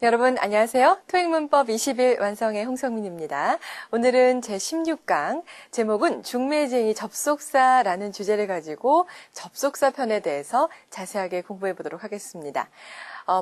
여러분 안녕하세요. 토익문법 20일 완성의 홍성민입니다. 오늘은 제16강 제목은 중매쟁이 접속사라는 주제를 가지고 접속사 편에 대해서 자세하게 공부해 보도록 하겠습니다.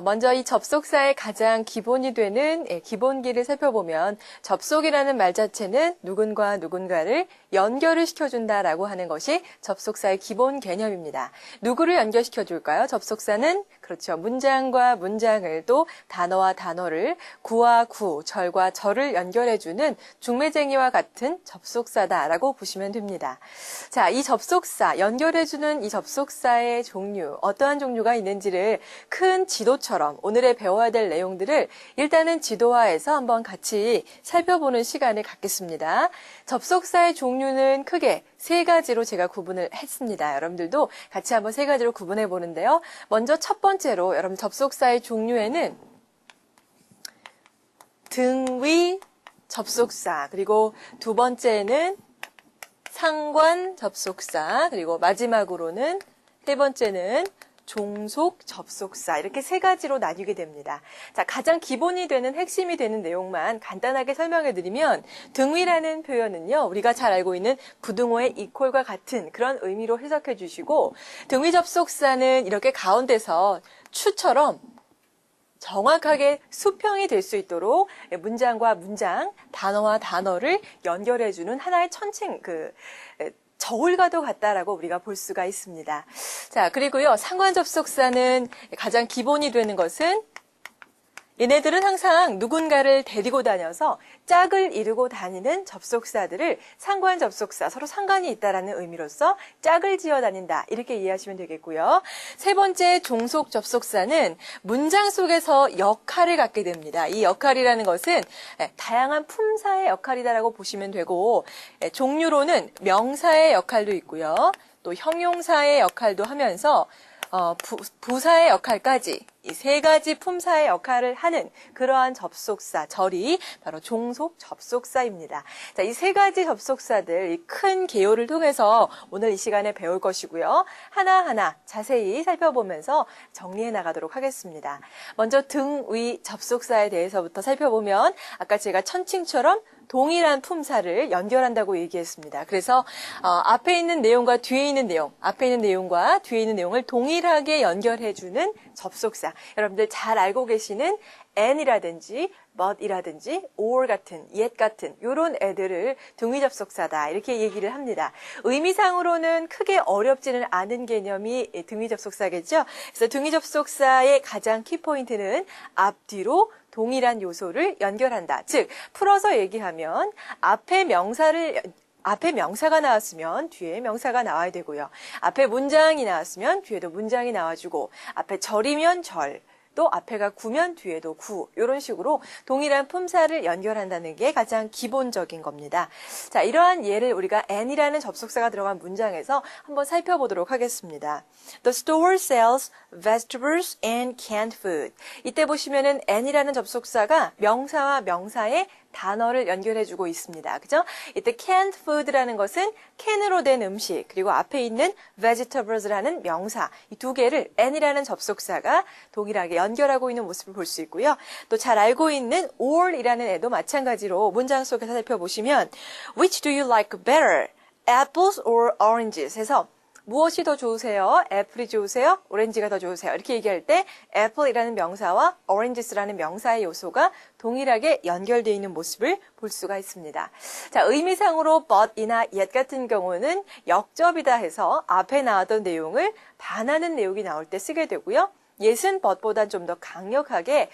먼저 이 접속사의 가장 기본이 되는 기본기를 살펴보면 접속이라는 말 자체는 누군가 누군가를 연결을 시켜준다라고 하는 것이 접속사의 기본 개념입니다. 누구를 연결시켜줄까요? 접속사는 그렇죠. 문장과 문장을 또 단어와 단어를 구와 구, 절과 절을 연결해주는 중매쟁이와 같은 접속사다라고 보시면 됩니다. 자, 이 접속사, 연결해주는 이 접속사의 종류, 어떠한 종류가 있는지를 큰 지도처럼 오늘의 배워야 될 내용들을 일단은 지도화해서 한번 같이 살펴보는 시간을 갖겠습니다. 접속사의 종류는 크게 세 가지로 제가 구분을 했습니다. 여러분들도 같이 한번 세 가지로 구분해 보는데요. 먼저 첫 번째로 여러분 접속사의 종류에는 등위 접속사, 그리고 두 번째는 상관 접속사, 그리고 마지막으로는 세 번째는 종속 접속사, 이렇게 세 가지로 나뉘게 됩니다. 자, 가장 기본이 되는 핵심이 되는 내용만 간단하게 설명해 드리면 등위라는 표현은요, 우리가 잘 알고 있는 부등호의 이퀄과 같은 그런 의미로 해석해 주시고, 등위 접속사는 이렇게 가운데서 추처럼 정확하게 수평이 될 수 있도록 문장과 문장, 단어와 단어를 연결해주는 하나의 저울과도 같다라고 우리가 볼 수가 있습니다. 자, 그리고요, 상관 접속사는 가장 기본이 되는 것은 얘네들은 항상 누군가를 데리고 다녀서 짝을 이루고 다니는 접속사들을 상관 접속사, 서로 상관이 있다라는 의미로서 짝을 지어 다닌다, 이렇게 이해하시면 되겠고요. 세 번째 종속 접속사는 문장 속에서 역할을 갖게 됩니다. 이 역할이라는 것은 다양한 품사의 역할이다라고 보시면 되고, 종류로는 명사의 역할도 있고요, 또 형용사의 역할도 하면서 부사의 역할까지 이 세 가지 품사의 역할을 하는 그러한 접속사, 절이 바로 종속 접속사입니다. 자, 이 세 가지 접속사들, 이 큰 개요를 통해서 오늘 이 시간에 배울 것이고요. 하나하나 자세히 살펴보면서 정리해 나가도록 하겠습니다. 먼저 등위 접속사에 대해서부터 살펴보면 아까 제가 천칭처럼 동일한 품사를 연결한다고 얘기했습니다. 그래서 앞에 있는 내용과 뒤에 있는 내용, 앞에 있는 내용과 뒤에 있는 내용을 동일하게 연결해주는 접속사. 여러분들 잘 알고 계시는 and이라든지 but이라든지 or 같은, yet 같은 이런 애들을 등위 접속사다, 이렇게 얘기를 합니다. 의미상으로는 크게 어렵지는 않은 개념이 등위 접속사겠죠. 그래서 등위 접속사의 가장 키포인트는 앞뒤로 동일한 요소를 연결한다. 즉, 풀어서 얘기하면 앞에 명사가 나왔으면 뒤에 명사가 나와야 되고요. 앞에 문장이 나왔으면 뒤에도 문장이 나와주고, 앞에 절이면 절, 또 앞에가 구면 뒤에도 구, 이런 식으로 동일한 품사를 연결한다는 게 가장 기본적인 겁니다. 자, 이러한 예를 우리가 and이라는 접속사가 들어간 문장에서 한번 살펴보도록 하겠습니다. The store sells vegetables and canned food. 이때 보시면은 and이라는 접속사가 명사와 명사의 단어를 연결해주고 있습니다. 그죠? 이때 canned food라는 것은 캔으로 된 음식, 그리고 앞에 있는 vegetables라는 명사, 이 두 개를 and이라는 접속사가 동일하게 연결하고 있는 모습을 볼 수 있고요. 또 잘 알고 있는 or이라는 애도 마찬가지로 문장 속에서 살펴보시면 Which do you like better? Apples or oranges? 해서 무엇이 더 좋으세요? 애플이 좋으세요? 오렌지가 더 좋으세요? 이렇게 얘기할 때 apple이라는 명사와 oranges라는 명사의 요소가 동일하게 연결되어 있는 모습을 볼 수가 있습니다. 자, 의미상으로 but이나 yet 같은 경우는 역접이다 해서 앞에 나왔던 내용을 반하는 내용이 나올 때 쓰게 되고요. yet은 but보다 좀 더 강력하게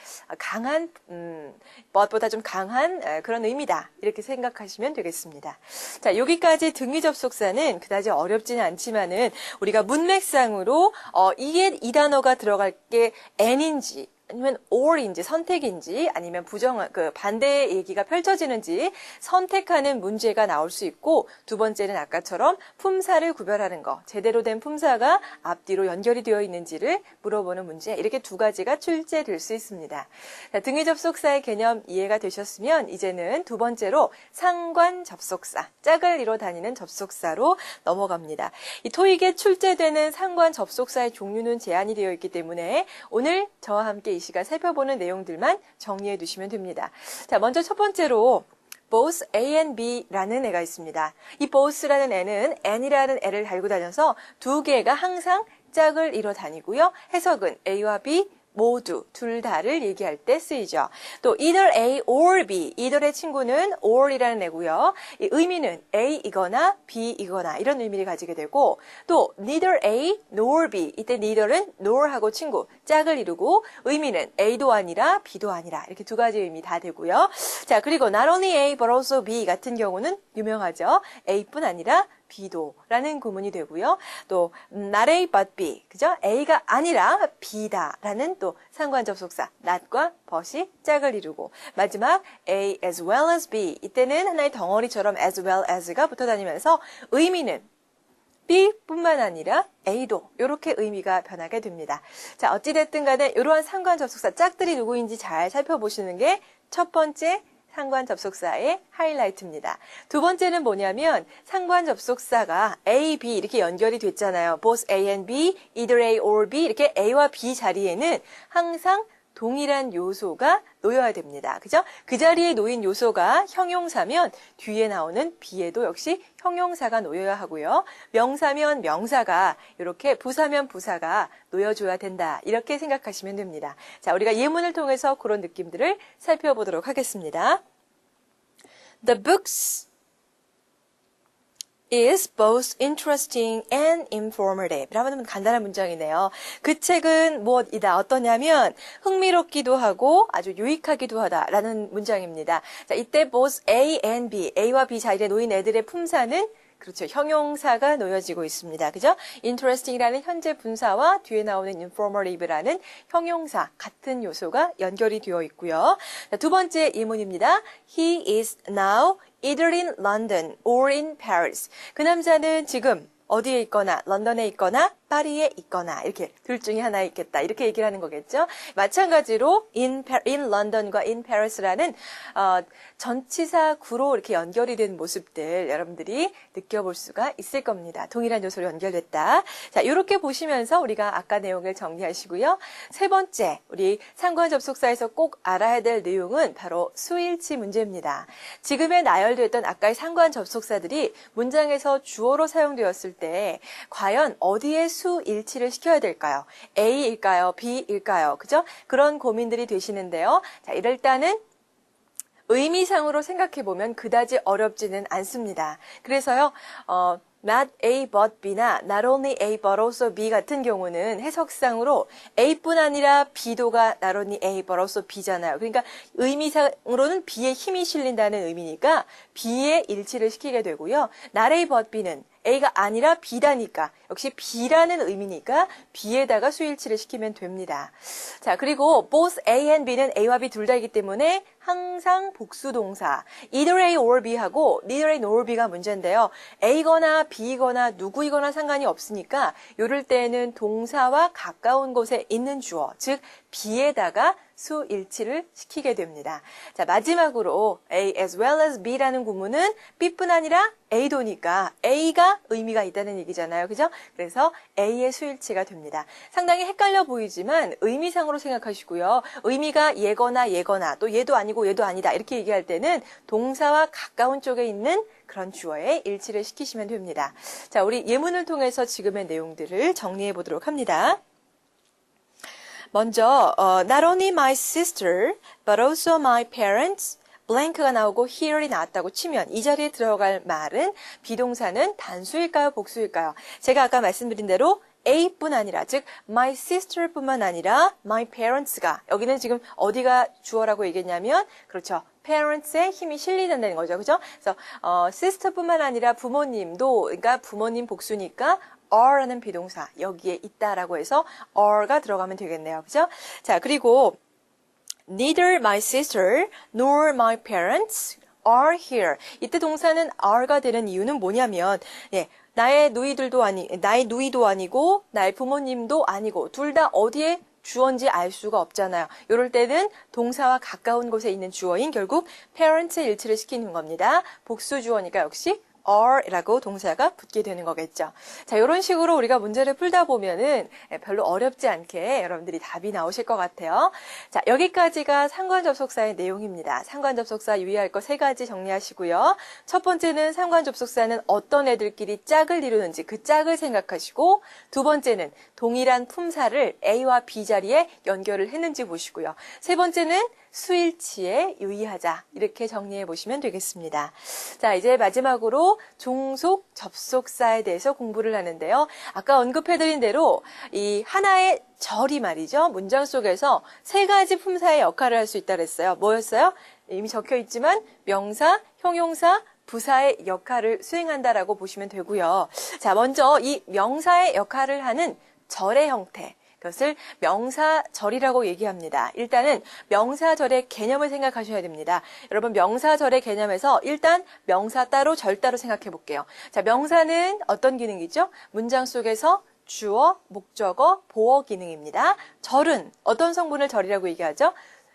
but보다 좀 강한 그런 의미다, 이렇게 생각하시면 되겠습니다. 자, 여기까지 등위 접속사는 그다지 어렵지는 않지만은 우리가 문맥상으로 이게 이 단어가 들어갈 게 and인지 아니면 or인지 선택인지 아니면 반대의 얘기가 펼쳐지는지 선택하는 문제가 나올 수 있고, 두 번째는 아까처럼 품사를 구별하는 거, 제대로 된 품사가 앞뒤로 연결이 되어 있는지를 물어보는 문제, 이렇게 두 가지가 출제될 수 있습니다. 자, 등위 접속사의 개념 이해가 되셨으면 이제는 두 번째로 상관 접속사, 짝을 이뤄 다니는 접속사로 넘어갑니다. 이 토익에 출제되는 상관 접속사의 종류는 제한이 되어 있기 때문에 오늘 저와 함께 이 시간 살펴보는 내용들만 정리해 두시면 됩니다. 자, 먼저 첫 번째로 both A and B라는 애가 있습니다. 이 both라는 애는 N이라는 애를 달고 다녀서 두 개가 항상 짝을 이뤄 다니고요. 해석은 A와 B 모두, 둘 다를 얘기할 때 쓰이죠. 또 either A or B, either의 친구는 or이라는 애고요. 이 의미는 A이거나 B이거나 이런 의미를 가지게 되고 또 neither A nor B, 이때 neither은 nor하고 친구, 짝을 이루고 의미는 A도 아니라 B도 아니라 이렇게 두 가지 의미 다 되고요. 자, 그리고 not only A but also B 같은 경우는 유명하죠. A뿐 아니라 B도라는 구문이 되고요. 또 not A but B, 그죠? A가 아니라 B다라는 또 상관 접속사 not과 but이 짝을 이루고 마지막 A as well as B, 이때는 하나의 덩어리처럼 as well as가 붙어 다니면서 의미는 B뿐만 아니라 A도 이렇게 의미가 변하게 됩니다. 자, 어찌됐든 간에 이러한 상관 접속사 짝들이 누구인지 잘 살펴보시는 게 첫 번째 상관 접속사의 하이라이트입니다. 두 번째는 뭐냐면 상관 접속사가 A, B 이렇게 연결이 됐잖아요. both A and B, either A or B 이렇게 A와 B 자리에는 항상 동일한 요소가 놓여야 됩니다. 그죠? 그 자리에 놓인 요소가 형용사면 뒤에 나오는 B에도 역시 형용사가 놓여야 하고요. 명사면 명사가 이렇게 부사면 부사가 놓여줘야 된다. 이렇게 생각하시면 됩니다. 자, 우리가 예문을 통해서 그런 느낌들을 살펴보도록 하겠습니다. The books is both interesting and informative. 라는 간단한 문장이네요. 그 책은 무엇이다. 어떠냐면 흥미롭기도 하고 아주 유익하기도 하다라는 문장입니다. 자, 이때 both A and B, A와 B 자리에 놓인 애들의 품사는 그렇죠. 형용사가 놓여지고 있습니다. 그죠? interesting이라는 현재 분사와 뒤에 나오는 informative라는 형용사 같은 요소가 연결이 되어 있고요. 자, 두 번째 예문입니다. He is now either in London or in Paris. 그 남자는 지금 어디에 있거나 런던에 있거나 파리에 있거나 이렇게 둘 중에 하나에 있겠다. 이렇게 얘기를 하는 거겠죠. 마찬가지로 in London과 in Paris라는 전치사 구로 이렇게 연결이 된 모습들 여러분들이 느껴볼 수가 있을 겁니다. 동일한 요소로 연결됐다. 자, 이렇게 보시면서 우리가 아까 내용을 정리하시고요. 세 번째, 우리 상관 접속사에서 꼭 알아야 될 내용은 바로 수일치 문제입니다. 지금의 나열됐던 아까의 상관 접속사들이 문장에서 주어로 사용되었을 때 과연 어디에 수일치를 시켜야 될까요? A일까요? B일까요? 그죠? 그런 고민들이 되시는데요. 자, 이럴 때는 의미상으로 생각해보면 그다지 어렵지는 않습니다. 그래서요, not A but B나 not only A but also B 같은 경우는 해석상으로 A뿐 아니라 B도가 not only A but also B잖아요. 그러니까 의미상으로는 B에 힘이 실린다는 의미니까 B에 일치를 시키게 되고요. not A but B는 A가 아니라 B다니까 역시 B라는 의미니까 B에다가 수일치를 시키면 됩니다. 자, 그리고 both A and B는 A와 B 둘 다이기 때문에 항상 복수동사 either A or B하고 neither A nor B가 문제인데요. A거나 B거나 누구이거나 상관이 없으니까 이럴 때는 동사와 가까운 곳에 있는 주어, 즉 B에다가 수일치를 시키게 됩니다. 자, 마지막으로 A as well as B라는 구문은 B뿐 아니라 A도니까 A가 의미가 있다는 얘기잖아요. 그죠? 그래서 A의 수일치가 됩니다. 상당히 헷갈려 보이지만 의미상으로 생각하시고요. 의미가 얘거나 또 얘도 아니고 얘도 아니다 이렇게 얘기할 때는 동사와 가까운 쪽에 있는 그런 주어에 일치를 시키시면 됩니다. 자, 우리 예문을 통해서 지금의 내용들을 정리해 보도록 합니다. 먼저 not only my sister but also my parents 블랭크가 나오고 here이 나왔다고 치면 이 자리에 들어갈 말은 비동사는 단수일까요? 복수일까요? 제가 아까 말씀드린 대로 A뿐 아니라 즉 my sister뿐만 아니라 my parents가 여기는 지금 어디가 주어라고 얘기했냐면 그렇죠. parents에 힘이 실린다는 거죠. 그죠? 그래서 sister뿐만 아니라 부모님도 그러니까 부모님 복수니까 are라는 비동사 여기에 있다라고 해서 are가 들어가면 되겠네요. 그죠? 자, 그리고 neither my sister nor my parents are here. 이때 동사는 are가 되는 이유는 뭐냐면 나의 누이도 아니고 나의 부모님도 아니고 둘 다 어디에 주어인지 알 수가 없잖아요. 이럴 때는 동사와 가까운 곳에 있는 주어인 결국 parents의 일치를 시키는 겁니다. 복수 주어니까 역시 are라고 동사가 붙게 되는 거겠죠. 자, 이런 식으로 우리가 문제를 풀다 보면은 별로 어렵지 않게 여러분들이 답이 나오실 것 같아요. 자, 여기까지가 상관접속사의 내용입니다. 상관접속사 유의할 거 3가지 정리하시고요. 첫 번째는 상관접속사는 어떤 애들끼리 짝을 이루는지 그 짝을 생각하시고, 두 번째는 동일한 품사를 A와 B 자리에 연결을 했는지 보시고요. 세 번째는 수일치에 유의하자. 이렇게 정리해 보시면 되겠습니다. 자, 이제 마지막으로 종속 접속사에 대해서 공부를 하는데요. 아까 언급해드린 대로 이 하나의 절이 말이죠. 문장 속에서 3가지 품사의 역할을 할 수 있다고 했어요. 뭐였어요? 이미 적혀 있지만 명사, 형용사, 부사의 역할을 수행한다라고 보시면 되고요. 자, 먼저 이 명사의 역할을 하는 절의 형태. 그것을 명사절이라고 얘기합니다. 일단은 명사절의 개념을 생각하셔야 됩니다. 여러분 명사절의 개념에서 일단 명사 따로 절 따로 생각해 볼게요. 자, 명사는 어떤 기능이죠? 문장 속에서 주어, 목적어, 보어 기능입니다. 절은 어떤 성분을 절이라고 얘기하죠?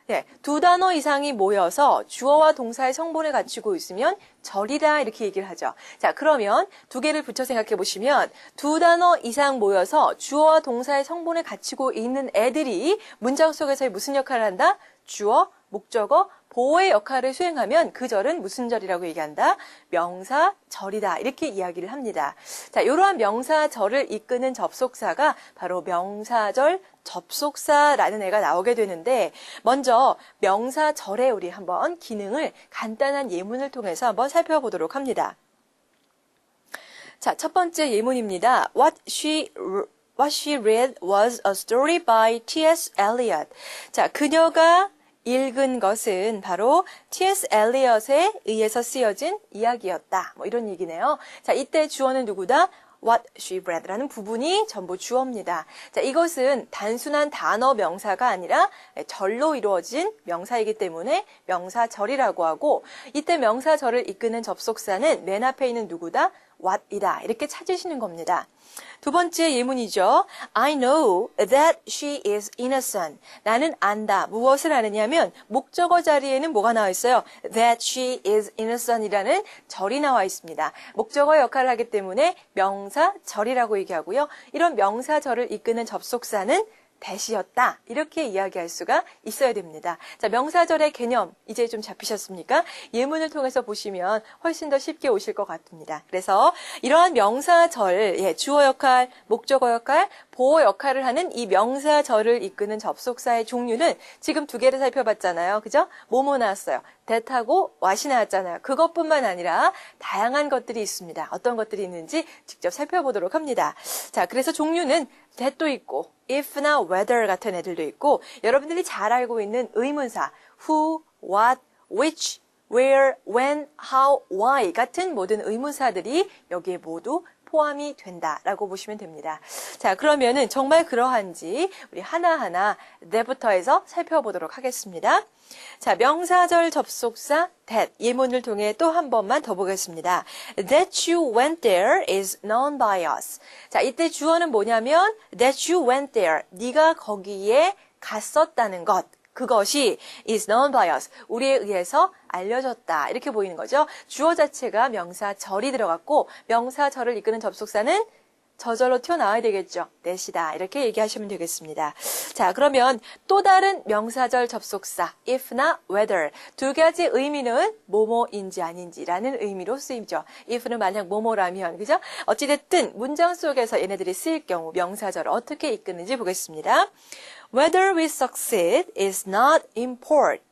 네, 2단어 이상이 모여서 주어와 동사의 성분을 갖추고 있으면 절이다 이렇게 얘기를 하죠. 자, 그러면 2개를 붙여 생각해 보시면 2단어 이상 모여서 주어와 동사의 성분을 갖추고 있는 애들이 문장 속에서 무슨 역할을 한다? 주어, 목적어, 보어의 역할을 수행하면 그 절은 무슨 절이라고 얘기한다? 명사절이다. 이렇게 이야기를 합니다. 자, 이러한 명사절을 이끄는 접속사가 바로 명사절 접속사라는 애가 나오게 되는데, 먼저 명사절의 우리 한번 기능을 간단한 예문을 통해서 한번 살펴보도록 합니다. 자, 첫 번째 예문입니다. What she read was a story by T.S. Eliot. 자, 그녀가 읽은 것은 바로 T.S. 엘리엇에 의해서 쓰여진 이야기였다. 뭐 이런 얘기네요. 자, 이때 주어는 누구다? What she read라는 부분이 전부 주어입니다. 자, 이것은 단순한 단어 명사가 아니라 절로 이루어진 명사이기 때문에 명사절이라고 하고, 이때 명사절을 이끄는 접속사는 맨 앞에 있는 누구다? what이다. 이렇게 찾으시는 겁니다. 두 번째 예문이죠. I know that she is innocent. 나는 안다. 무엇을 아느냐면 목적어 자리에는 뭐가 나와 있어요? That she is innocent이라는 절이 나와 있습니다. 목적어 역할을 하기 때문에 명사절이라고 얘기하고요. 이런 명사절을 이끄는 접속사는 대시였다. 이렇게 이야기할 수가 있어야 됩니다. 자, 명사절의 개념 이제 좀 잡히셨습니까? 예문을 통해서 보시면 훨씬 더 쉽게 오실 것 같습니다. 그래서 이러한 명사절, 주어 역할, 목적어 역할, 보어 역할을 하는 이 명사절을 이끄는 접속사의 종류는 지금 2개를 살펴봤잖아요. 그죠? 뭐뭐 나왔어요? that하고 what이 나왔잖아요. 그것뿐만 아니라 다양한 것들이 있습니다. 어떤 것들이 있는지 직접 살펴보도록 합니다. 자, 그래서 종류는 that도 있고 if나 whether 같은 애들도 있고, 여러분들이 잘 알고 있는 의문사 who, what, which, where, when, how, why 같은 모든 의문사들이 여기에 모두 포함이 된다라고 보시면 됩니다. 자, 그러면은 정말 그러한지 우리 하나하나 내부터 해서 살펴보도록 하겠습니다. 자, 명사절 접속사 that 예문을 통해 또 한 번만 더 보겠습니다. That you went there is known by us. 자, 이때 주어는 뭐냐면 that you went there. 네가 거기에 갔었다는 것. 그것이 is known by us. 우리에 의해서 알려졌다. 이렇게 보이는 거죠. 주어 자체가 명사절이 들어갔고 명사절을 이끄는 접속사는 저절로 튀어나와야 되겠죠. that이다. 이렇게 얘기하시면 되겠습니다. 자, 그러면 또 다른 명사절 접속사 if나 whether 2가지 의미는 뭐뭐인지 아닌지라는 의미로 쓰이죠. if는 만약 뭐뭐라면, 그죠? 어찌됐든 문장 속에서 얘네들이 쓰일 경우 명사절을 어떻게 이끄는지 보겠습니다. Whether we succeed is not important.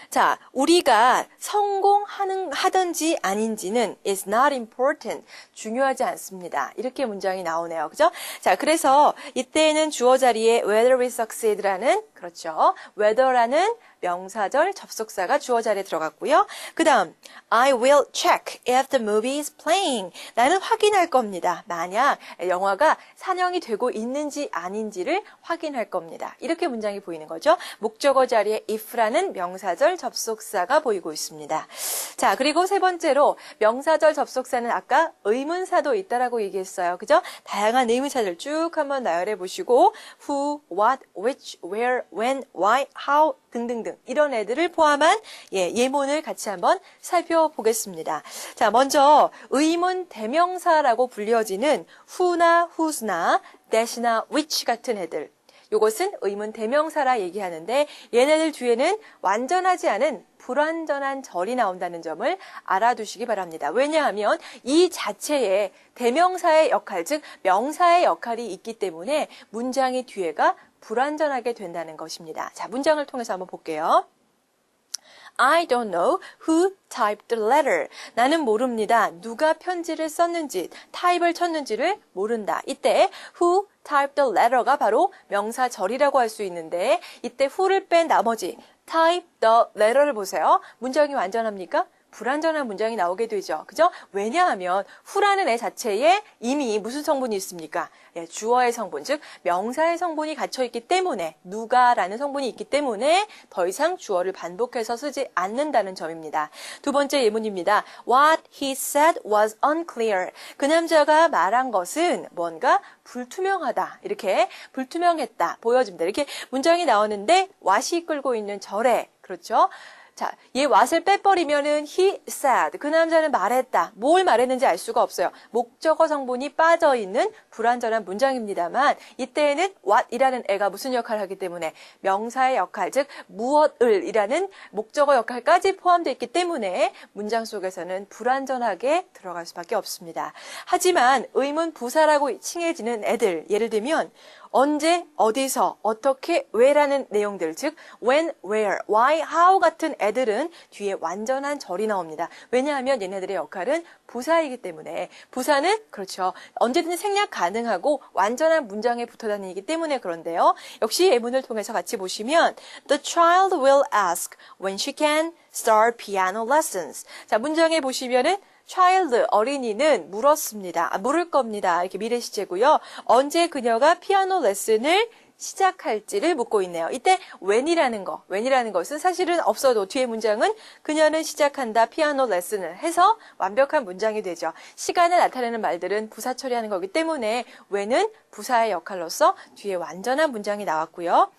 자, 우리가 성공하든지 아닌지는 is not important. 중요하지 않습니다. 이렇게 문장이 나오네요. 그죠? 자, 그래서 이때는 주어 자리에 whether we succeed라는, 그렇죠. whether라는 명사절 접속사가 주어 자리에 들어갔고요. 그 다음, I will check if the movie is playing. 나는 확인할 겁니다. 만약 영화가 산영이 되고 있는지 아닌지를 확인할 겁니다. 이렇게 문장이 보이는 거죠. 목적어 자리에 if라는 명사절 접속사가 보이고 있습니다. 자, 그리고 세 번째로 명사절 접속사는 아까 의문사도 있다라고 얘기했어요. 그죠? 다양한 의문사들 쭉 한번 나열해 보시고 who, what, which, where, when, why, how 등등등 이런 애들을 포함한 예문을 같이 한번 살펴보겠습니다. 자, 먼저 의문 대명사라고 불려지는 who나 whose나 that이나 which 같은 애들. 요것은 의문 대명사라 얘기하는데 얘네들 뒤에는 완전하지 않은 불완전한 절이 나온다는 점을 알아두시기 바랍니다. 왜냐하면 이 자체에 대명사의 역할, 즉 명사의 역할이 있기 때문에 문장의 뒤에가 불완전하게 된다는 것입니다. 자, 문장을 통해서 한번 볼게요. I don't know who typed the letter. 나는 모릅니다. 누가 편지를 썼는지, 타입을 쳤는지를 모른다. 이때 who typed the letter가 바로 명사절이라고 할 수 있는데 이때 who를 뺀 나머지 type the letter를 보세요. 문장이 완전합니까? 불완전한 문장이 나오게 되죠. 그죠? 왜냐하면 who라는 애 자체에 이미 무슨 성분이 있습니까? 주어의 성분, 즉 명사의 성분이 갇혀있기 때문에 누가라는 성분이 있기 때문에 더 이상 주어를 반복해서 쓰지 않는다는 점입니다. 두 번째 예문입니다. What he said was unclear. 그 남자가 말한 것은 뭔가 불투명하다. 이렇게 불투명했다. 보여줍니다. 이렇게 문장이 나오는데 what이 끌고 있는 절에 그렇죠? 자, 얘 what을 빼버리면은 he said. 그 남자는 말했다. 뭘 말했는지 알 수가 없어요. 목적어 성분이 빠져있는 불완전한 문장입니다만 이때에는 what이라는 애가 무슨 역할을 하기 때문에 명사의 역할, 즉 무엇을 이라는 목적어 역할까지 포함되어 있기 때문에 문장 속에서는 불완전하게 들어갈 수밖에 없습니다. 하지만 의문 부사라고 칭해지는 애들, 예를 들면 언제, 어디서, 어떻게, 왜라는 내용들, 즉 when, where, why, how 같은 애들은 뒤에 완전한 절이 나옵니다. 왜냐하면 얘네들의 역할은 부사이기 때문에 부사는 그렇죠. 언제든지 생략 가능하고 완전한 문장에 붙어 다니기 때문에 그런데요. 역시 예문을 통해서 같이 보시면 The child will ask when she can start piano lessons. 자, 문장에 보시면은 child, 어린이는 물었습니다. 물을 겁니다. 이렇게 미래 시제고요. 언제 그녀가 피아노 레슨을 시작할지를 묻고 있네요. 이때 when이라는 것은 사실은 없어도 뒤에 문장은 그녀는 시작한다 피아노 레슨을 해서 완벽한 문장이 되죠. 시간을 나타내는 말들은 부사 처리하는 거기 때문에 when은 부사의 역할로서 뒤에 완전한 문장이 나왔고요.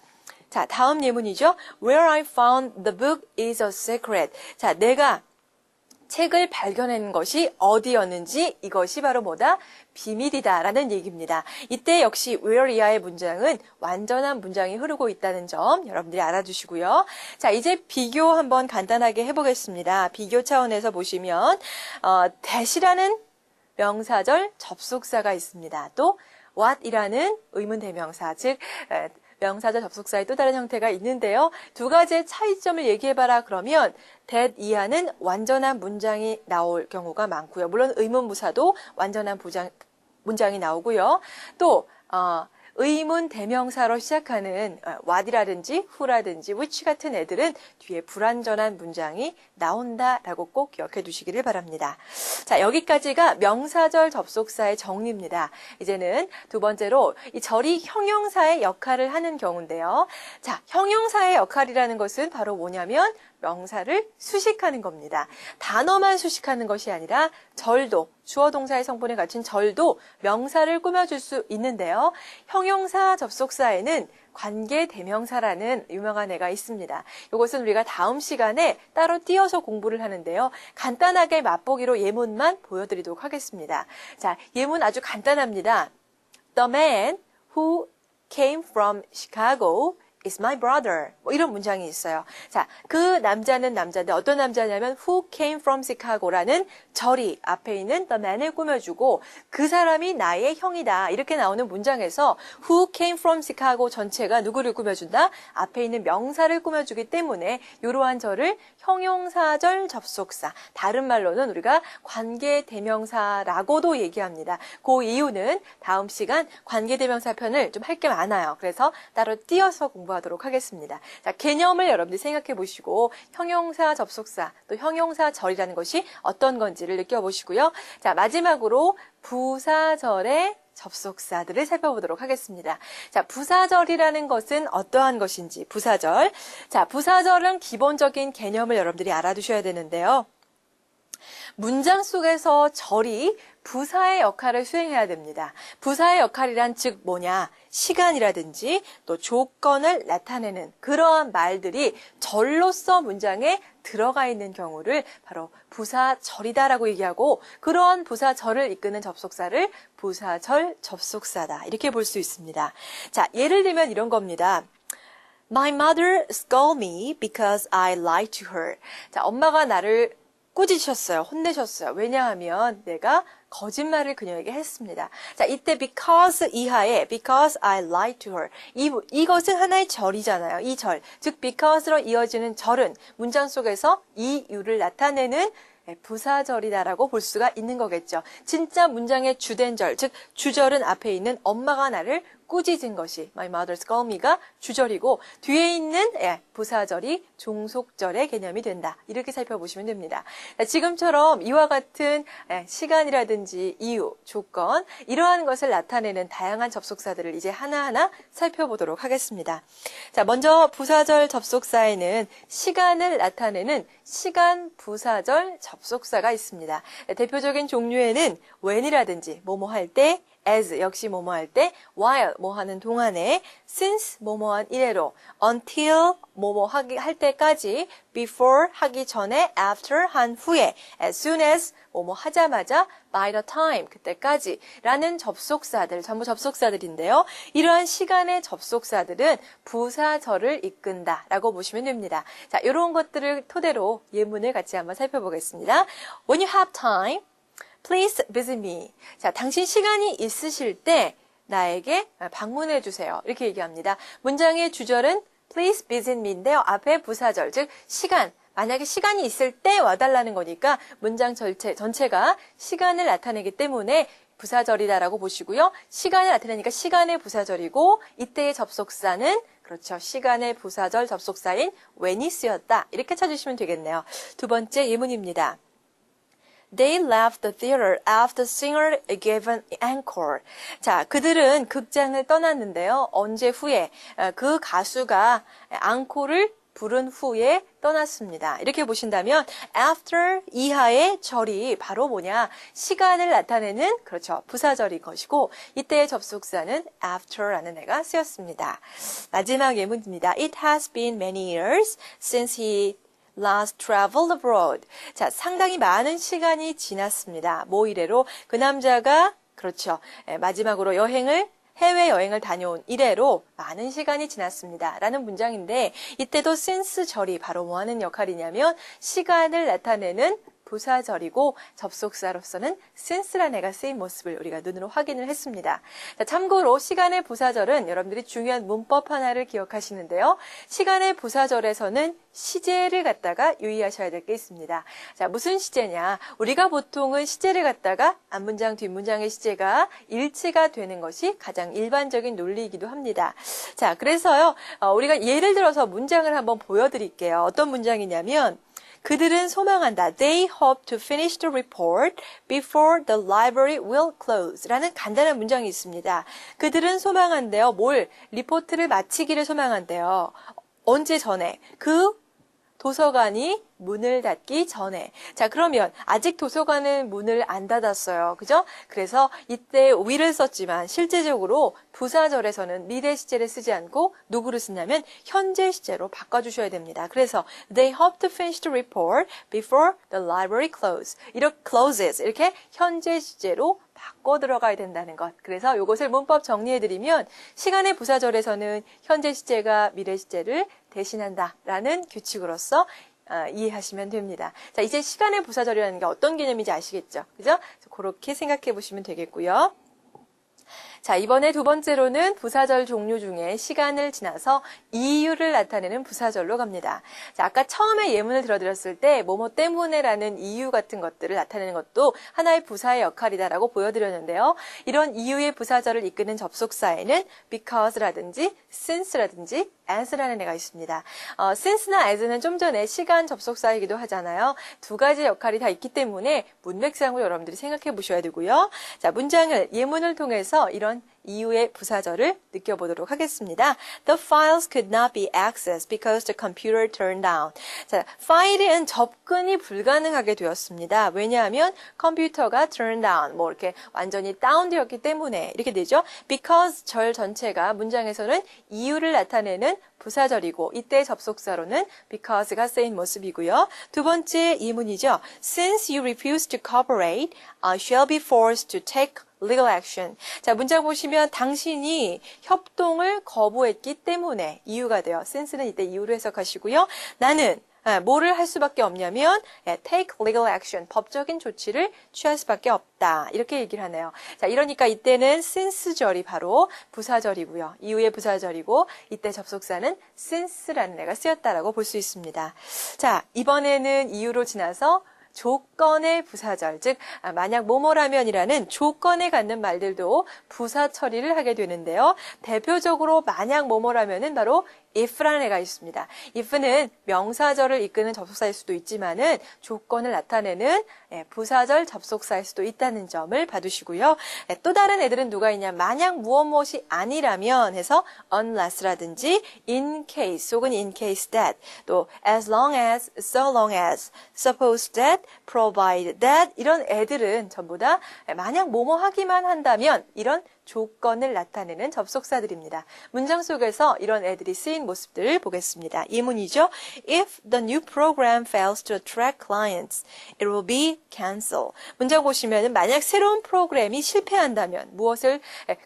자, 다음 예문이죠. Where I found the book is a secret. 자, 내가 책을 발견한 것이 어디였는지 이것이 바로 뭐다? 비밀이다라는 얘기입니다. 이때 역시 where 이하의 문장은 완전한 문장이 흐르고 있다는 점 여러분들이 알아주시고요. 자, 이제 비교 한번 간단하게 해보겠습니다. 비교 차원에서 보시면 that이라는 명사절 접속사가 있습니다. 또 what이라는 의문대명사, 즉 명사절 접속사의 또 다른 형태가 있는데요. 두 가지의 차이점을 얘기해봐라 그러면 that 이하는 완전한 문장이 나올 경우가 많고요. 물론 의문부사도 완전한 문장이 나오고요. 또 의문 대명사로 시작하는 what이라든지 who라든지 which 같은 애들은 뒤에 불완전한 문장이 나온다라고 꼭 기억해 두시기를 바랍니다. 자, 여기까지가 명사절 접속사의 정리입니다. 이제는 두 번째로 이 절이 형용사의 역할을 하는 경우인데요. 자, 형용사의 역할이라는 것은 바로 뭐냐면 명사를 수식하는 겁니다. 단어만 수식하는 것이 아니라 절도, 주어 동사의 성분에 갖춘 절도 명사를 꾸며줄 수 있는데요. 형용사 접속사에는 관계 대명사라는 유명한 애가 있습니다. 이것은 우리가 다음 시간에 따로 띄어서 공부를 하는데요. 간단하게 맛보기로 예문만 보여드리도록 하겠습니다. 자, 예문 아주 간단합니다. The man who came from Chicago is my brother. 뭐 이런 문장이 있어요. 자, 그 남자는 남자인데 어떤 남자냐면 who came from Chicago라는 절이 앞에 있는 the man을 꾸며주고 그 사람이 나의 형이다. 이렇게 나오는 문장에서 who came from Chicago 전체가 누구를 꾸며준다? 앞에 있는 명사를 꾸며주기 때문에 이러한 절을 형용사절 접속사, 다른 말로는 우리가 관계대명사라고도 얘기합니다. 그 이유는 다음 시간 관계대명사 편을 좀 할 게 많아요. 그래서 따로 띄어서 공부하도록 하겠습니다. 자, 개념을 여러분들이 생각해 보시고 형용사 접속사 또 형용사절이라는 것이 어떤 건지를 느껴보시고요. 자, 마지막으로 부사절의 접속사들을 살펴보도록 하겠습니다. 자, 부사절이라는 것은 어떠한 것인지, 부사절. 자, 부사절은 기본적인 개념을 여러분들이 알아두셔야 되는데요. 문장 속에서 절이 부사의 역할을 수행해야 됩니다. 부사의 역할이란 즉 뭐냐? 시간이라든지 또 조건을 나타내는 그러한 말들이 절로서 문장에 들어가 있는 경우를 바로 부사절이다라고 얘기하고 그러한 부사절을 이끄는 접속사를 부사절 접속사다. 이렇게 볼 수 있습니다. 자, 예를 들면 이런 겁니다. My mother scolded me because I lied to her. 자, 엄마가 나를 꾸짖으셨어요. 혼내셨어요. 왜냐하면 내가 거짓말을 그녀에게 했습니다. 자, 이때 because 이하에 because I lied to her. 이것은 하나의 절이잖아요. 이 절. 즉 because로 이어지는 절은 문장 속에서 이유를 나타내는 부사절이다라고 볼 수가 있는 거겠죠. 진짜 문장의 주된 절, 즉 주절은 앞에 있는 엄마가 나를 꾸짖은 것이 my mother scolded me가 주절이고 뒤에 있는 부사절이 종속절의 개념이 된다. 이렇게 살펴보시면 됩니다. 지금처럼 이와 같은 시간이라든지 이유, 조건 이러한 것을 나타내는 다양한 접속사들을 이제 하나하나 살펴보도록 하겠습니다. 자, 먼저 부사절 접속사에는 시간을 나타내는 시간 부사절 접속사가 있습니다. 대표적인 종류에는 when이라든지 뭐뭐 할 때, as 역시 뭐뭐 할 때, while 뭐 하는 동안에, since 뭐뭐한 이래로, until 뭐뭐 할 때까지, before 하기 전에, after 한 후에, as soon as 뭐뭐 하자마자, by the time 그때까지 라는 접속사들, 전부 접속사들인데요. 이러한 시간의 접속사들은 부사절을 이끈다 라고 보시면 됩니다. 자, 이런 것들을 토대로 예문을 같이 한번 살펴보겠습니다. When you have time, Please visit me. 자, 당신 시간이 있으실 때 나에게 방문해 주세요. 이렇게 얘기합니다. 문장의 주절은 Please visit me인데요. 앞에 부사절, 즉 시간. 만약에 시간이 있을 때 와달라는 거니까 문장 전체가 시간을 나타내기 때문에 부사절이다라고 보시고요. 시간을 나타내니까 시간의 부사절이고 이때의 접속사는 그렇죠. 시간의 부사절 접속사인 when이 쓰였다. 이렇게 찾으시면 되겠네요. 두 번째 예문입니다. They left the theater after the singer gave an encore. 자, 그들은 극장을 떠났는데요. 언제 후에? 그 가수가 앙코를 부른 후에 떠났습니다. 이렇게 보신다면 after 이하의 절이 바로 뭐냐? 시간을 나타내는 그렇죠. 부사절인 것이고 이때의 접속사는 after라는 애가 쓰였습니다. 마지막 예문입니다. It has been many years since he last traveled abroad. 자, 상당히 많은 시간이 지났습니다. 뭐 이래로 그 남자가 그렇죠. 마지막으로 해외여행을 다녀온 이래로 많은 시간이 지났습니다. 라는 문장인데 이때도 since 절이 바로 뭐 하는 역할이냐면 시간을 나타내는 부사절이고 접속사로서는 since라는 애가 쓰인 모습을 우리가 눈으로 확인을 했습니다. 자, 참고로 시간의 부사절은 여러분들이 중요한 문법 하나를 기억하시는데요. 시간의 부사절에서는 시제를 갖다가 유의하셔야 될 게 있습니다. 자, 무슨 시제냐? 우리가 보통은 시제를 갖다가 앞문장, 뒷문장의 시제가 일치가 되는 것이 가장 일반적인 논리이기도 합니다. 자, 그래서요, 우리가 예를 들어서 문장을 한번 보여드릴게요. 어떤 문장이냐면 그들은 소망한다. They hope to finish the report before the library will close. 라는 간단한 문장이 있습니다. 그들은 소망한대요. 뭘? 리포트를 마치기를 소망한대요. 언제 전에? 그 도서관이 문을 닫기 전에. 자, 그러면 아직 도서관은 문을 안 닫았어요. 그죠? 그래서 이때 will을 썼지만 실제적으로 부사절에서는 미래 시제를 쓰지 않고 누구를 쓰냐면 현재 시제로 바꿔주셔야 됩니다. 그래서 they hope to finish the report before the library closes. 이렇게 현재 시제로 바꿔 들어가야 된다는 것. 그래서 이것을 문법 정리해드리면 시간의 부사절에서는 현재 시제가 미래 시제를 대신한다라는 규칙으로서 이해하시면 됩니다. 자, 이제 시간의 부사절이라는 게 어떤 개념인지 아시겠죠? 그죠? 그렇게 생각해 보시면 되겠고요. 자, 이번에 두 번째로는 부사절 종류 중에 시간을 지나서 이유를 나타내는 부사절로 갑니다. 자, 아까 처음에 예문을 들어드렸을 때 뭐뭐 때문에라는 이유 같은 것들을 나타내는 것도 하나의 부사의 역할이다라고 보여드렸는데요. 이런 이유의 부사절을 이끄는 접속사에는 because라든지 since라든지 as라는 애가 있습니다. since나 as는 좀 전에 시간 접속사이기도 하잖아요. 두 가지 역할이 다 있기 때문에 문맥상으로 여러분들이 생각해 보셔야 되고요. 자, 예문을 통해서 이런 한번 이유의 부사절을 느껴보도록 하겠습니다. The files could not be accessed because the computer turned down. 자, 파일은 접근이 불가능하게 되었습니다. 왜냐하면 컴퓨터가 turn down, 뭐 이렇게 완전히 다운되었기 때문에 이렇게 되죠. Because 절 전체가 문장에서는 이유를 나타내는 부사절이고 이때 접속사로는 because가 쓰인 모습이고요. 두 번째 예문이죠. Since you refuse to cooperate, I shall be forced to take legal action. 자, 문장 보시면 당신이 협동을 거부했기 때문에 이유가 돼요. since는 이때 이유로 해석하시고요. 나는 뭐를 할 수밖에 없냐면 take legal action, 법적인 조치를 취할 수밖에 없다. 이렇게 얘기를 하네요. 자, 이러니까 이때는 since절이 바로 부사절이고요. 이후의 부사절이고 이때 접속사는 since라는 애가 쓰였다라고 볼 수 있습니다. 자, 이번에는 이유로 지나서 조건의 부사절, 즉 만약 뭐뭐라면이라는 조건에 갖는 말들도 부사 처리를 하게 되는데요. 대표적으로 만약 뭐뭐라면은 바로 if라는 애가 있습니다. if는 명사절을 이끄는 접속사일 수도 있지만은 조건을 나타내는 부사절 접속사일 수도 있다는 점을 봐두시고요. 또 다른 애들은 누가 있냐? 만약 무엇이 아니라면 해서 unless라든지 in case 혹은 in case that, 또 as long as, so long as, suppose that, provide that 이런 애들은 전부 다 만약 뭐뭐 하기만 한다면 이런 조건을 나타내는 접속사들입니다. 문장 속에서 이런 애들이 쓰인 모습들을 보겠습니다. 예문이죠. If the new program fails to attract clients, it will be cancelled. 문장 보시면 만약 새로운 프로그램이 실패한다면 무엇을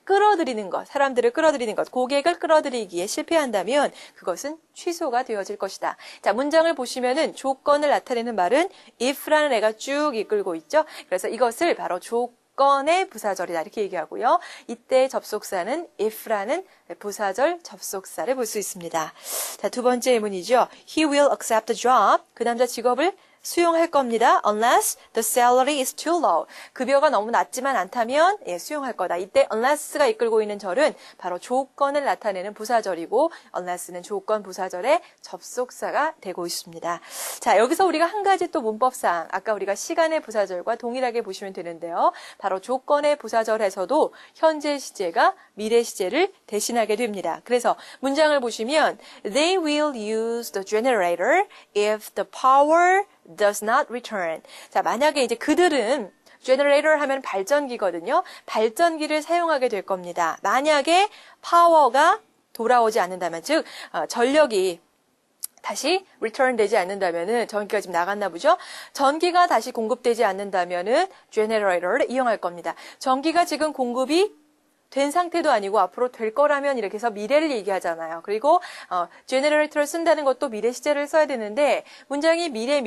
끌어들이는 것, 사람들을 끌어들이는 것, 고객을 끌어들이기에 실패한다면 그것은 취소가 되어질 것이다. 자, 문장을 보시면은 조건을 나타내는 말은 if라는 애가 쭉 이끌고 있죠. 그래서 이것을 바로 조건의 부사절이다 이렇게 얘기하고요. 이때 접속사는 if라는 부사절 접속사를 볼 수 있습니다. 자, 두 번째 예문이죠. He will accept the job. 그 남자 직업을 수용할 겁니다. Unless the salary is too low. 급여가 너무 낮지만 않다면 수용할 거다. 이때 unless가 이끌고 있는 절은 바로 조건을 나타내는 부사절이고 unless는 조건 부사절의 접속사가 되고 있습니다. 자, 여기서 우리가 한 가지 또 문법상 아까 우리가 시간의 부사절과 동일하게 보시면 되는데요. 바로 조건의 부사절에서도 현재 시제가 미래 시제를 대신하게 됩니다. 그래서 문장을 보시면 They will use the generator if the power does not return. 자, 만약에 이제 그들은 generator 하면 발전기거든요. 발전기를 사용하게 될 겁니다. 만약에 파워가 돌아오지 않는다면, 즉 전력이 다시 return 되지 않는다면은 전기가 지금 나갔나 보죠. 전기가 다시 공급되지 않는다면은 generator를 이용할 겁니다. 전기가 지금 공급이 된 상태도 아니고 앞으로 될 거라면 이렇게 해서 미래를 얘기하잖아요. 그리고 generator를 쓴다는 것도 미래 시제를 써야 되는데 문장이 미래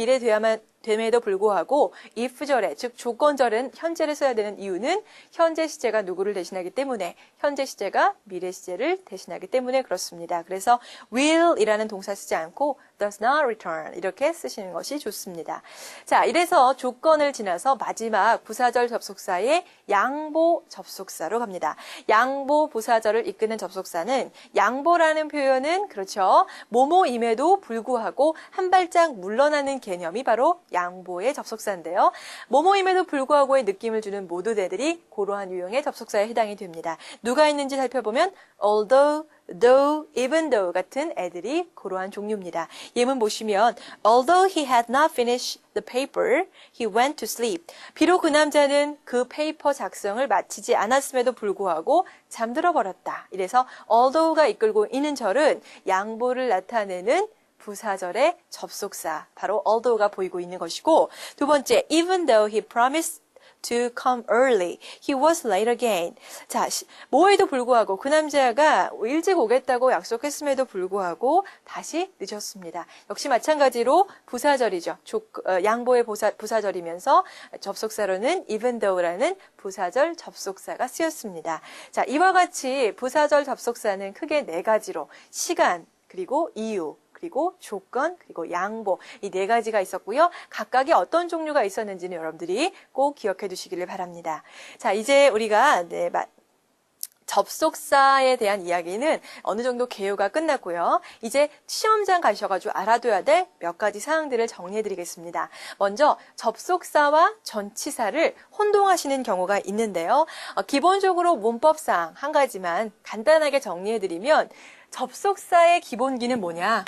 됨에도 불구하고 if절에 즉 조건절은 현재를 써야 되는 이유는 현재 시제가 누구를 대신하기 때문에 현재 시제가 미래 시제를 대신하기 때문에 그렇습니다. 그래서 will이라는 동사 쓰지 않고 does not return 이렇게 쓰시는 것이 좋습니다. 자, 이래서 조건을 지나서 마지막 부사절 접속사의 양보 접속사로 갑니다. 양보 부사절을 이끄는 접속사는 양보라는 표현은 그렇죠. 뭐뭐임에도 불구하고 한 발짝 물러나는 개념이 바로 양보의 접속사인데요. 뭐뭐임에도 불구하고의 느낌을 주는 모든 애들이 그러한 유형의 접속사에 해당이 됩니다. 누가 있는지 살펴보면 although, though, even though 같은 애들이 그러한 종류입니다. 예문 보시면 although he had not finished the paper, he went to sleep. 비록 그 남자는 그 페이퍼 작성을 마치지 않았음에도 불구하고 잠들어 버렸다. 이래서 although가 이끌고 있는 절은 양보를 나타내는 부사절의 접속사, 바로 although가 보이고 있는 것이고 두 번째, even though he promised to come early, he was late again. 자, 뭐에도 불구하고 그 남자가 일찍 오겠다고 약속했음에도 불구하고 다시 늦었습니다. 역시 마찬가지로 부사절이죠. 양보의 부사절이면서 접속사로는 even though라는 부사절 접속사가 쓰였습니다. 자, 이와 같이 부사절 접속사는 크게 네 가지로 시간, 그리고 이유, 그리고 조건, 그리고 양보 이 네 가지가 있었고요. 각각의 어떤 종류가 있었는지는 여러분들이 꼭 기억해 두시기를 바랍니다. 자, 이제 우리가 접속사에 대한 이야기는 어느 정도 개요가 끝났고요. 이제 시험장 가셔가지고 알아둬야 될 몇 가지 사항들을 정리해드리겠습니다. 먼저 접속사와 전치사를 혼동하시는 경우가 있는데요. 기본적으로 문법상 한 가지만 간단하게 정리해드리면 접속사의 기본기는 뭐냐?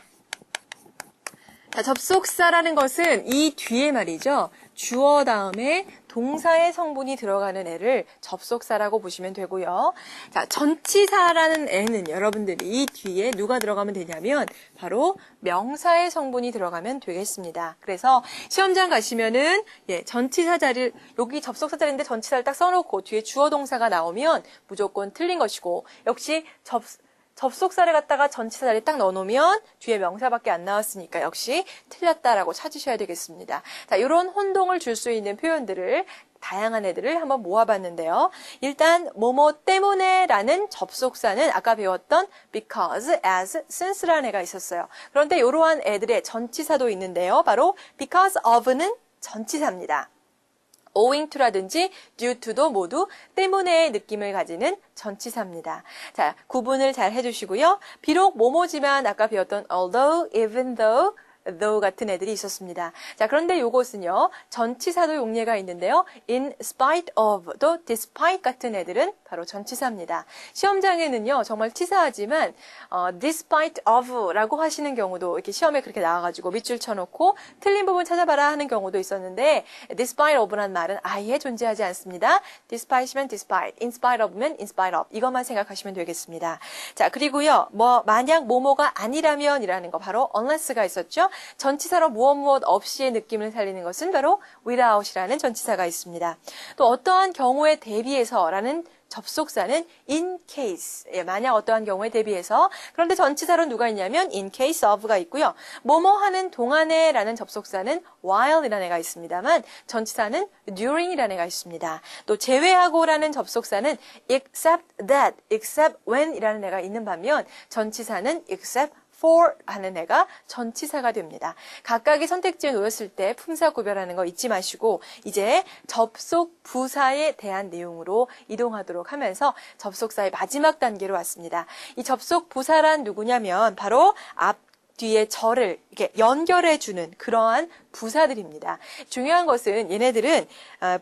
자, 접속사라는 것은 이 뒤에 말이죠. 주어 다음에 동사의 성분이 들어가는 애를 접속사라고 보시면 되고요. 자, 전치사라는 애는 여러분들이 이 뒤에 누가 들어가면 되냐면 바로 명사의 성분이 들어가면 되겠습니다. 그래서 시험장 가시면은 전치사 자리를 여기 접속사 자리인데 전치사를 딱 써놓고 뒤에 주어 동사가 나오면 무조건 틀린 것이고 역시 접속사를 갖다가 전치사 자리에 딱 넣어놓으면 뒤에 명사밖에 안 나왔으니까 역시 틀렸다라고 찾으셔야 되겠습니다. 자, 이런 혼동을 줄 수 있는 표현들을 다양한 애들을 한번 모아봤는데요. 일단 뭐뭐 때문에 라는 접속사는 아까 배웠던 because, as, since라는 애가 있었어요. 그런데 이러한 애들의 전치사도 있는데요. 바로 because of는 전치사입니다. owing to라든지 due to도 모두 때문에의 느낌을 가지는 전치사입니다. 자, 구분을 잘 해주시고요. 비록 뭐뭐지만 아까 배웠던 although, even though, though 같은 애들이 있었습니다. 자, 그런데 이것은요, 전치사도 용례가 있는데요. in spite of, 또 despite 같은 애들은 바로 전치사입니다. 시험장에는요, 정말 치사하지만 despite of라고 하시는 경우도 이렇게 시험에 그렇게 나와가지고 밑줄 쳐놓고 틀린 부분 찾아봐라 하는 경우도 있었는데 despite of란 말은 아예 존재하지 않습니다. despite이면 despite, in spite of면 in spite of 이것만 생각하시면 되겠습니다. 자, 그리고요, 만약 뭐뭐가 아니라면이라는 거 바로 unless가 있었죠. 전치사로 무엇 없이의 느낌을 살리는 것은 바로 without이라는 전치사가 있습니다. 또 어떠한 경우에 대비해서라는 접속사는 in case, 만약 어떠한 경우에 대비해서. 그런데 전치사로 누가 있냐면 in case of가 있고요. 뭐뭐 하는 동안에 라는 접속사는 while이라는 애가 있습니다만 전치사는 during이라는 애가 있습니다. 또 제외하고라는 접속사는 except that, except when이라는 애가 있는 반면 전치사는 except for 하는 애가 전치사가 됩니다. 각각의 선택지에 놓였을 때 품사 구별하는 거 잊지 마시고 이제 접속 부사에 대한 내용으로 이동하도록 하면서 접속사의 마지막 단계로 왔습니다. 이 접속 부사란 누구냐면 바로 앞 뒤에 절을 이렇게 연결해주는 그러한 부사들입니다. 중요한 것은 얘네들은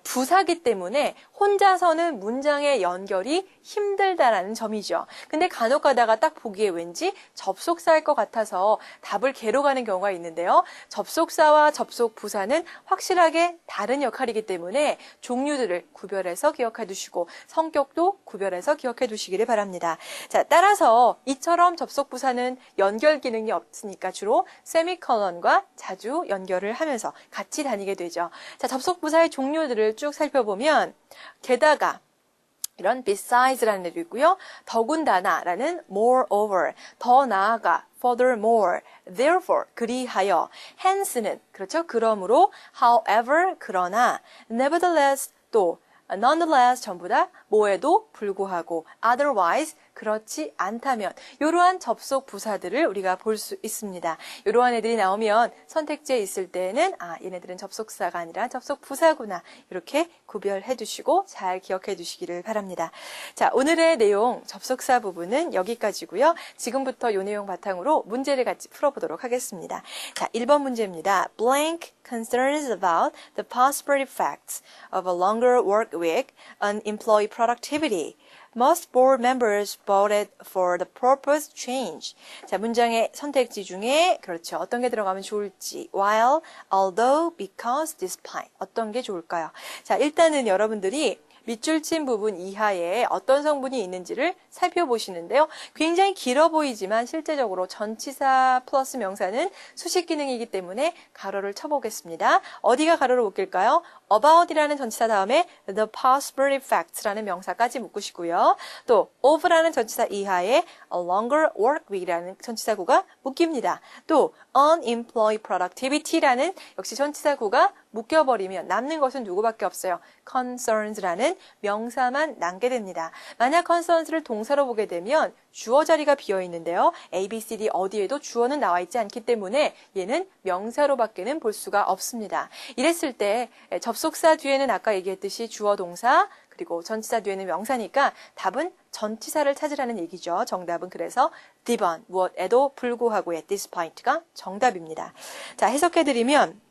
부사기 때문에 혼자서는 문장의 연결이 힘들다라는 점이죠. 근데 간혹 가다가 딱 보기에 왠지 접속사일 것 같아서 답을 개로 가는 경우가 있는데요. 접속사와 접속 부사는 확실하게 다른 역할이기 때문에 종류들을 구별해서 기억해 두시고 성격도 구별해서 기억해 두시기를 바랍니다. 자, 따라서 이처럼 접속 부사는 연결 기능이 없으니까 주로 세미콜론과 자주 연결을 하면서 같이 다니게 되죠. 자, 접속 부사의 종류들을 쭉 살펴보면 게다가 이런 besides,라는 애도 있고요. 더군다나라는 moreover, 더 나아가 furthermore, therefore, 그리하여, hence는 그렇죠. 그러므로, however, 그러나, nevertheless, 또 nonetheless 전부 다 뭐에도 불구하고 otherwise 그렇지 않다면 이러한 접속 부사들을 우리가 볼 수 있습니다. 이러한 애들이 나오면 선택지에 있을 때는 얘네들은 접속사가 아니라 접속 부사구나 이렇게 구별해 두시고 잘 기억해 두시기를 바랍니다. 자, 오늘의 내용 접속사 부분은 여기까지고요. 지금부터 이 내용 바탕으로 문제를 같이 풀어보도록 하겠습니다. 자, 1번 문제입니다. Blank concerns about the possible effects of a longer work week on employee productivity. Most board members voted for the proposed change. 자, 문장의 선택지 중에 그렇죠. 어떤 게 들어가면 좋을지. While, although, because, despite. 어떤 게 좋을까요? 자, 일단은 여러분들이 밑줄 친 부분 이하에 어떤 성분이 있는지를 살펴보시는데요. 굉장히 길어 보이지만 실제적으로 전치사 플러스 명사는 수식 기능이기 때문에 가로를 쳐보겠습니다. 어디가 가로를 묶일까요? about이라는 전치사 다음에 the possible effects라는 명사까지 묶으시고요. 또 of라는 전치사 이하에 a longer work week이라는 전치사구가 묶입니다. 또 unemployed productivity라는 역시 전치사구가 묶여버리면 남는 것은 누구밖에 없어요. concerns라는 명사만 남게 됩니다. 만약 concerns를 동사로 보게 되면 주어 자리가 비어 있는데요. A, B, C, D 어디에도 주어는 나와 있지 않기 때문에 얘는 명사로밖에는 볼 수가 없습니다. 이랬을 때 접속사 뒤에는 아까 얘기했듯이 주어 동사 그리고 전치사 뒤에는 명사니까 답은 전치사를 찾으라는 얘기죠. 정답은 그래서 D번, 무엇에도 불구하고의 despite가 정답입니다. 자, 해석해드리면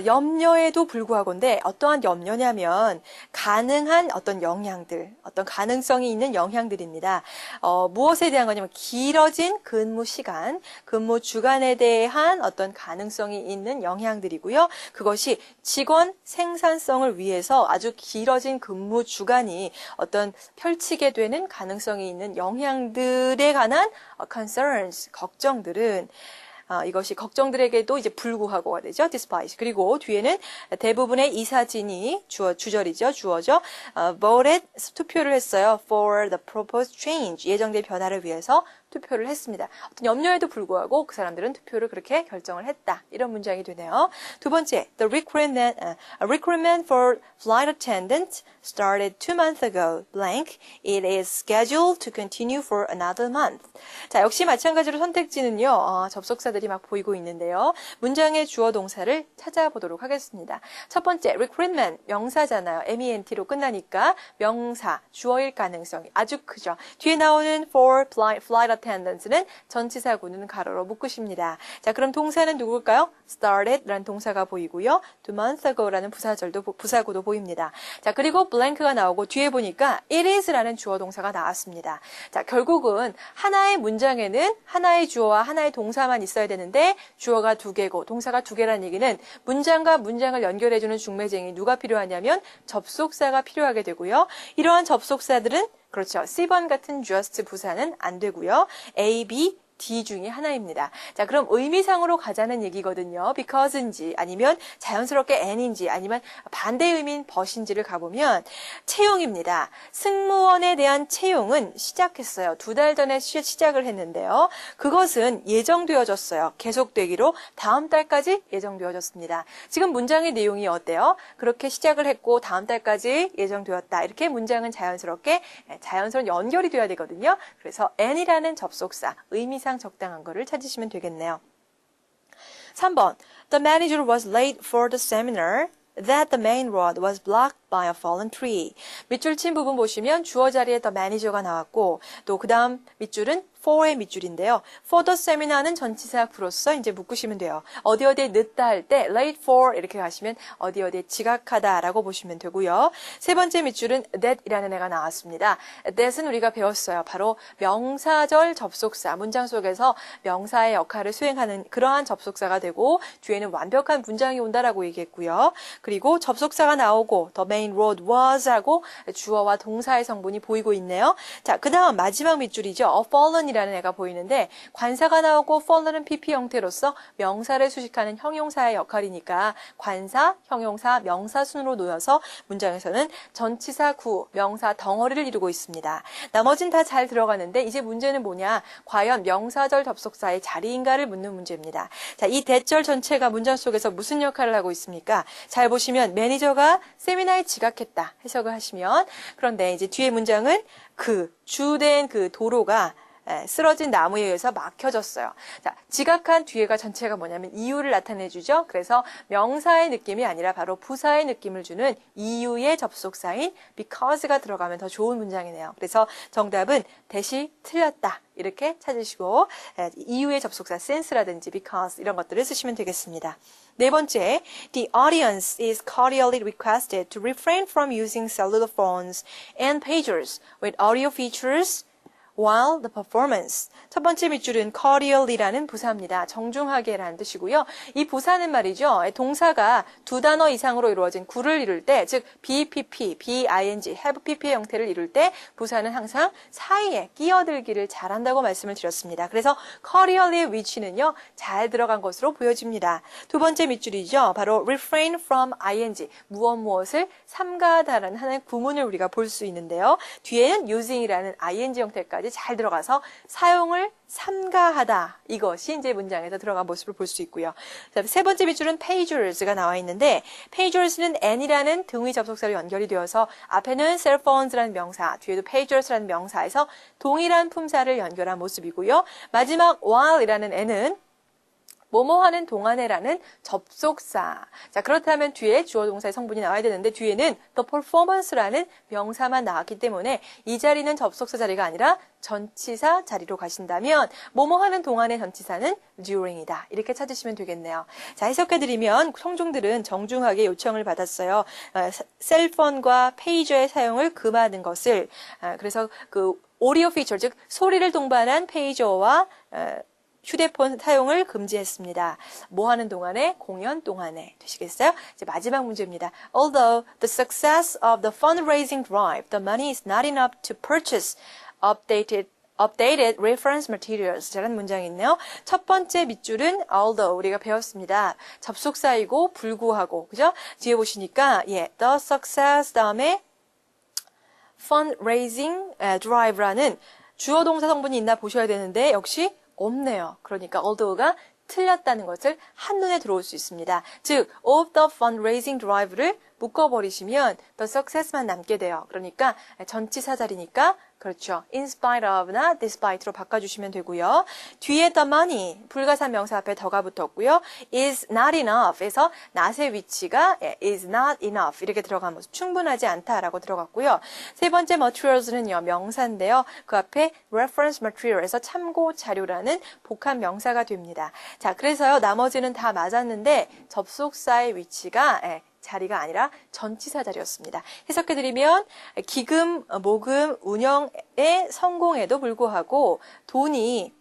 염려에도 불구하고인데 어떠한 염려냐면 가능한 어떤 영향들, 어떤 가능성이 있는 영향들입니다. 무엇에 대한 거냐면 길어진 근무 시간, 근무 주간에 대한 어떤 가능성이 있는 영향들이고요. 그것이 직원 생산성을 위해서 아주 길어진 근무 주간이 어떤 펼치게 되는 가능성이 있는 영향들에 관한 concerns, 걱정들은 이것이 걱정들에게도 이제 불구하고가 되죠. despite. 그리고 뒤에는 대부분의 이 사진이 주절이죠. 주어죠. voted, 투표를 했어요. for the proposed change. 예정된 변화를 위해서 투표를 했습니다. 어떤 염려에도 불구하고 그 사람들은 투표를 그렇게 결정을 했다. 이런 문장이 되네요. 두 번째, the recruitment for flight attendant started 2 months ago. blank. It is scheduled to continue for another month. 자, 역시 마찬가지로 선택지는요. 접속사들이 막 보이고 있는데요. 문장의 주어 동사를 찾아보도록 하겠습니다. 첫 번째, recruitment 명사잖아요. ment로 끝나니까 명사, 주어일 가능성이 아주 크죠. 뒤에 나오는 for flight attendance는 전치사구는 가로로 묶으십니다. 자, 그럼 동사는 누굴까요? started라는 동사가 보이고요. 2 months ago라는 부사구도 보입니다. 자, 그리고 blank가 나오고 뒤에 보니까 it is라는 주어 동사가 나왔습니다. 자, 결국은 하나의 문장에는 하나의 주어와 하나의 동사만 있어야 되는데 주어가 2개고 동사가 2개라는 얘기는 문장과 문장을 연결해주는 중매쟁이 누가 필요하냐면 접속사가 필요하게 되고요. 이러한 접속사들은 그렇죠. C번 같은 just 부사는 안 되고요. A, B, D 중에 하나입니다. 자, 그럼 의미상으로 가자는 얘기거든요. because인지 아니면 자연스럽게 and인지 아니면 반대 의미인 but인지를 가보면 채용입니다. 승무원에 대한 채용은 시작했어요. 2달 전에 시작을 했는데요. 그것은 예정되어졌어요. 계속되기로 다음 달까지 예정되어졌습니다. 지금 문장의 내용이 어때요? 그렇게 시작을 했고 다음 달까지 예정되었다. 이렇게 문장은 자연스러운 연결이 되어야 되거든요. 그래서 and이라는 접속사, 의미상 적당한 거를 찾으시면 되겠네요. 3번. The manager was late for the seminar that the main road was blocked by a fallen tree. 밑줄 친 부분 보시면 주어 자리에 the manager가 나왔고 또 그 다음 밑줄은 for의 밑줄인데요. for the seminar는 전치사 구로서 이제 묶으시면 돼요. 어디에 늦다 할 때 late for 이렇게 가시면 어디에 지각하다라고 보시면 되고요. 세 번째 밑줄은 that이라는 애가 나왔습니다. that은 우리가 배웠어요. 바로 명사절 접속사, 문장 속에서 명사의 역할을 수행하는 그러한 접속사가 되고 뒤에는 완벽한 문장이 온다라고 얘기했고요. 그리고 접속사가 나오고 the main road was 하고 주어와 동사의 성분이 보이고 있네요. 자, 그 다음 마지막 밑줄이죠. a fallen 이라는 애가 보이는데 관사가 나오고 fallen은 PP 형태로서 명사를 수식하는 형용사의 역할이니까 관사, 형용사, 명사 순으로 놓여서 문장에서는 전치사 구, 명사 덩어리를 이루고 있습니다. 나머진 다 잘 들어가는데 이제 문제는 뭐냐? 과연 명사절 접속사의 자리인가를 묻는 문제입니다. 자, 이 대절 전체가 문장 속에서 무슨 역할을 하고 있습니까? 잘 보시면 매니저가 세미나에 지각했다 해석을 하시면 그런데 이제 뒤에 문장은 주된 그 도로가 쓰러진 나무에 의해서 막혀졌어요. 자, 지각한 뒤에가 전체가 뭐냐면 이유를 나타내주죠. 그래서 명사의 느낌이 아니라 바로 부사의 느낌을 주는 이유의 접속사인 because가 들어가면 더 좋은 문장이네요. 그래서 정답은 대시 틀렸다. 이렇게 찾으시고 이유의 접속사 since라든지 because 이런 것들을 쓰시면 되겠습니다. 네 번째, the audience is cordially requested to refrain from using cellular phones and pagers with audio features while the performance. 첫 번째 밑줄은 cordially라는 부사입니다. 정중하게라는 뜻이고요. 이 부사는 말이죠. 동사가 2단어 이상으로 이루어진 구를 이룰 때, 즉 BPP, BING, have PP 형태를 이룰 때 부사는 항상 사이에 끼어들기를 잘한다고 말씀을 드렸습니다. 그래서 cordially의 위치는요. 잘 들어간 것으로 보여집니다. 두 번째 밑줄이죠. 바로 refrain from ing, 무엇을 삼가하다라는 하나의 구문을 우리가 볼 수 있는데요. 뒤에는 using이라는 ing 형태까지 잘 들어가서 사용을 삼가하다. 이것이 이제 문장에서 들어간 모습을 볼 수 있고요. 세 번째 밑줄은 pagers가 나와 있는데 pagers는 n이라는 등위 접속사로 연결이 되어서 앞에는 cell phones라는 명사, 뒤에도 pagers라는 명사에서 동일한 품사를 연결한 모습이고요. 마지막 while이라는 n은 뭐뭐 하는 동안에라는 접속사. 자, 그렇다면 뒤에 주어 동사의 성분이 나와야 되는데 뒤에는 the performance라는 명사만 나왔기 때문에 이 자리는 접속사 자리가 아니라 전치사 자리로 가신다면 뭐뭐 하는 동안의 전치사는 during이다. 이렇게 찾으시면 되겠네요. 자, 해석해드리면 청중들은 정중하게 요청을 받았어요. 셀폰과 페이저의 사용을 금하는 것을. 그래서 그 오디오 피처, 즉 소리를 동반한 페이저와 휴대폰 사용을 금지했습니다. 뭐 하는 동안에? 공연 동안에. 되시겠어요? 이제 마지막 문제입니다. Although the success of the fundraising drive, the money is not enough to purchase updated reference materials. 라는 문장이 있네요. 첫 번째 밑줄은 although 우리가 배웠습니다. 접속사이고 불구하고. 그죠? 뒤에 보시니까 the success 다음에 fundraising drive라는 주어 동사 성분이 있나 보셔야 되는데 역시 없네요. 그러니까 although가 틀렸다는 것을 한눈에 들어올 수 있습니다. 즉, of the fundraising drive를 묶어버리시면 the success만 남게 돼요. 그러니까 전치사 자리니까 그렇죠. in spite of나 despite로 바꿔주시면 되고요. 뒤에 the money, 불가산 명사 앞에 더가 붙었고요. is not enough에서 not의 위치가 is not enough 이렇게 들어가면 충분하지 않다라고 들어갔고요. 세 번째 materials는요. 명사인데요. 그 앞에 reference material에서 참고 자료라는 복합 명사가 됩니다. 자, 그래서요. 나머지는 다 맞았는데 접속사의 위치가 자리가 아니라 전치사 자리였습니다. 해석해드리면 기금, 모금, 운영의 성공에도 불구하고 돈이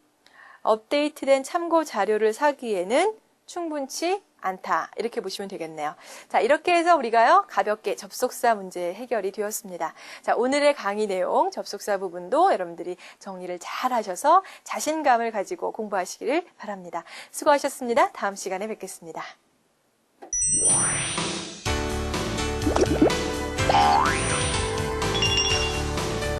업데이트된 참고 자료를 사기에는 충분치 않다. 이렇게 보시면 되겠네요. 자, 이렇게 해서 우리가요, 가볍게 접속사 문제 해결이 되었습니다. 자, 오늘의 강의 내용, 접속사 부분도 여러분들이 정리를 잘 하셔서 자신감을 가지고 공부하시기를 바랍니다. 수고하셨습니다. 다음 시간에 뵙겠습니다.